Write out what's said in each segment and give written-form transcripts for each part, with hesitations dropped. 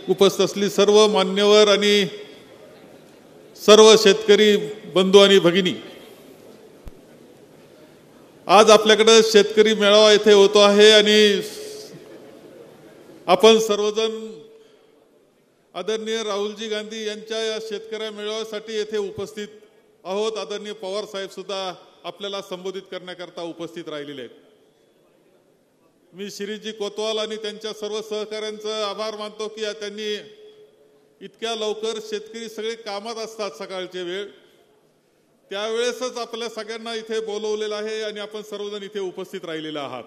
उपस्थित असली सर्व मान्यवर आणि सर्व शेतकरी बंधू आणि भगिनी, आज आपल्याकडे शेतकरी मेळावा इथे होतो आहे आणि आपण सर्वजण आदरणीय राहुलजी गांधी यांच्या या शेतकरी मेळाव्यासाठी येथे उपस्थित आहोत। आदरणीय पवार साहेब सुद्धा आपल्याला संबोधित करण्याकरता उपस्थित राहिलेले आहेत। मी शिरीषजी कोतवाल आणि त्यांच्या सर्व सहकाऱ्यांचा आभार मानतो की त्यांनी इतक्या लवकर, शेतकरी सगळे कामात असतात सकाळचे वेळ, त्यावेळेसच आपल्या सगळ्यांना इथे बोलवलेलं आहे आणि आपण सर्वजण इथे उपस्थित राहिलेले आहात।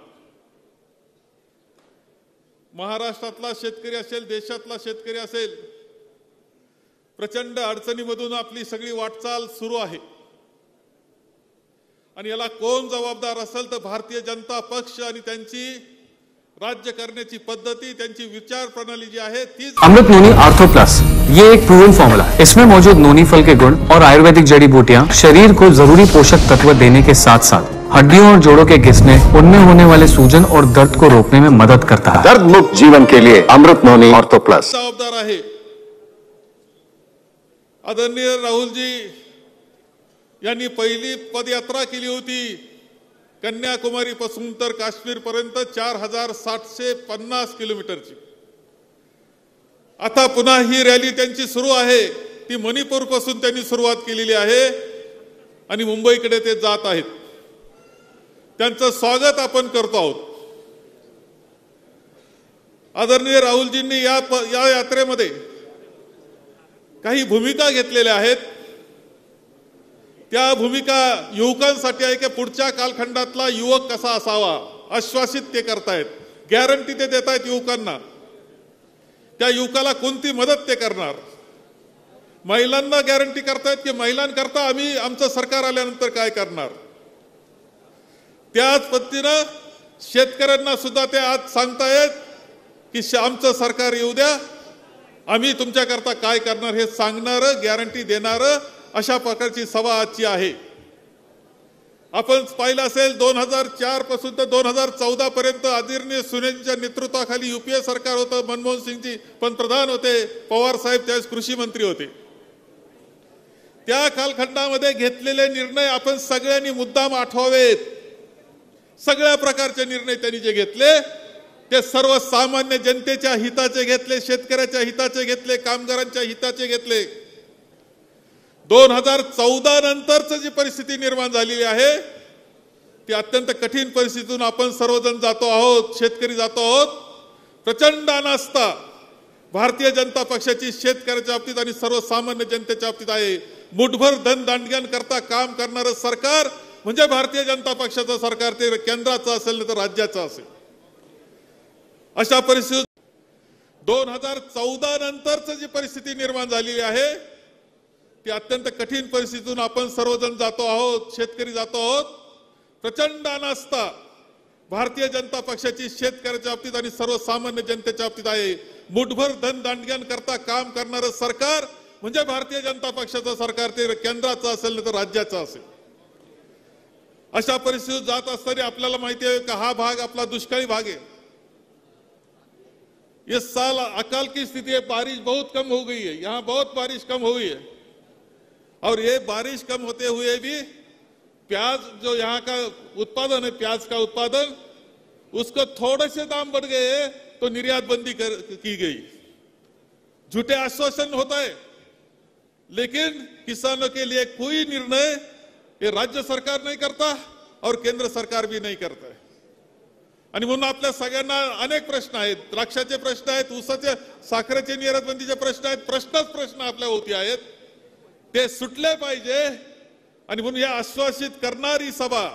महाराष्ट्रातला शेतकरी असेल, देशातला शेतकरी असेल, प्रचंड अडचणीमधून आपली सगळी वाटचाल सुरू आहे आणि याला कोण जबाबदार असेल तर भारतीय जनता पक्ष आणि त्यांची राज्य करण्याची पद्धती, त्यांची विचार प्रणाली जी आहे तीच। अमृत नोनी आर्थो प्लस ये एक प्रूवन फॉर्मूला है। इसमें मौजूद नोनी फल के गुण और आयुर्वेदिक जड़ी बूटियां शरीर को जरूरी पोषक तत्व देने के साथ साथ हड्डियों और जोड़ों के घिसने, उनमें होने वाले सूजन और दर्द को रोकने में मदद करता है। दर्द मुक्त जीवन के लिए अमृत नोनी आर्थो प्लस जबाबदार आहे। आदरणीय राहुलजी यांनी पहिली पदयात्रा केली होती कन्याकुमारी पासून तर काश्मीर पर्यंत 4750 किलोमीटरची। आता पुन्हा ही रॅली त्यांची सुरू आहे, ती मणिपूर पासून त्यांनी सुरुवात केलेली आहे आणि मुंबईकडे ते जात आहेत। त्यांचं स्वागत आपण करतो आहोत। आदरणीय राहुलजींनी या यात्रेमध्ये काही भूमिका घेतलेल्या आहेत। त्या भूमिका युवकांसाठी आहे की पुढच्या कालखंडातला युवक कसा असावा, आश्वासित ते करतायत, गॅरंटी ते देत आहेत युवकांना। त्या युवकाला कोणती मदत ते करणार, महिलांना गॅरंटी करतायत की महिलांकरता आम्ही आमचं सरकार आल्यानंतर काय करणार। त्याच पद्धतीनं शेतकऱ्यांना सुद्धा ते आज सांगतायत की आमचं सरकार येऊ द्या, आम्ही तुमच्याकरता काय करणार हे सांगणारं, गॅरंटी देणारं अशा प्रकारची सभा आजची आहे। आपण पाहिलं असेल 2004 पासून तर 2014 पर्यंत आदरणीय सुनेंच्या नेतृत्वाखाली यूपीए सरकार होतं, मनमोहन सिंगजी पंतप्रधान होते, पवार साहेब त्यावेळेस कृषी मंत्री होते। त्या कालखंडामध्ये घेतलेले निर्णय आपण सगळ्यांनी मुद्दाम आठवावेत। सगळ्या प्रकारचे निर्णय त्यांनी जे घेतले ते सर्वसामान्य जनतेच्या हिताचे घेतले, शेतकऱ्याच्या हिताचे घेतले, कामगारांच्या हिताचे घेतले। 2014 नंतरची जी परिस्थिती निर्माण झालेली आहे ती अत्यंत कठीण परिस्थितीतून आपण सर्वजण जातो आहोत, शेतकरी जातो आहोत। प्रचंड अनास्था भारतीय जनता पक्षाची शेतकऱ्याच्या बाबतीत आणि सर्वसामान्य जनतेच्या बाबतीत आहे। मुठभर धन दांडग्यांकरता काम करणारं सरकार म्हणजे भारतीय जनता पक्षाचं सरकार, ते केंद्राचं असेल नाही तर राज्याचं असेल। अशा परिस्थितीत 2014 नंतरची जी परिस्थिती निर्माण झालेली आहे ती अत्यंत कठीण परिस्थितीतून आपण सर्वजण जातो आहोत, शेतकरी जातो आहोत। प्रचंड अनास्था भारतीय जनता पक्षाची शेतकऱ्याच्या बाबतीत आणि सर्वसामान्य जनतेच्या बाबतीत आहे। मुठभर धन दांडग्यांकरता काम करणारं सरकार म्हणजे भारतीय जनता पक्षाचं सरकार, ते केंद्राचं असेल नाही तर राज्याचं असेल। अशा परिस्थितीत जात असताना आपल्याला माहिती आहे की हा भाग आपला दुष्काळी भाग है। इस साल अकाल की स्थिति है, बारिश बहुत कम हो गई है, यहाँ बहुत बारिश कम हुई है और ये बारिश कम होते हुए भी प्याज जो यहाँ का उत्पादन है, प्याज का उत्पादन, उसको थोड़े से दाम बढ़ गए तो निर्यात बंदी की गई। झूठे आश्वासन होता है लेकिन किसानों के लिए कोई निर्णय ये राज्य सरकार नहीं करता और केंद्र सरकार भी नहीं करता है। आणि म्हणून आपल्या सगळ्यांना अनेक प्रश्न आहेत, द्राक्षाचे प्रश्न आहेत, ऊसाचे, साखरेचे निर्यात बंदीचे प्रश्न आहेत, प्रश्न आपल्या होती आहेत, ते सुटले पाहिजे। आणि म्हणून या आश्वासित करणारी सभा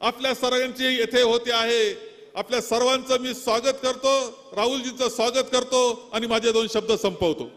आपल्या सर्वांची येथे होते आहे। आपल्या सर्वांचं मी स्वागत करतो, राहुलजींचं स्वागत करतो आणि माझे 2 शब्द संपवतो।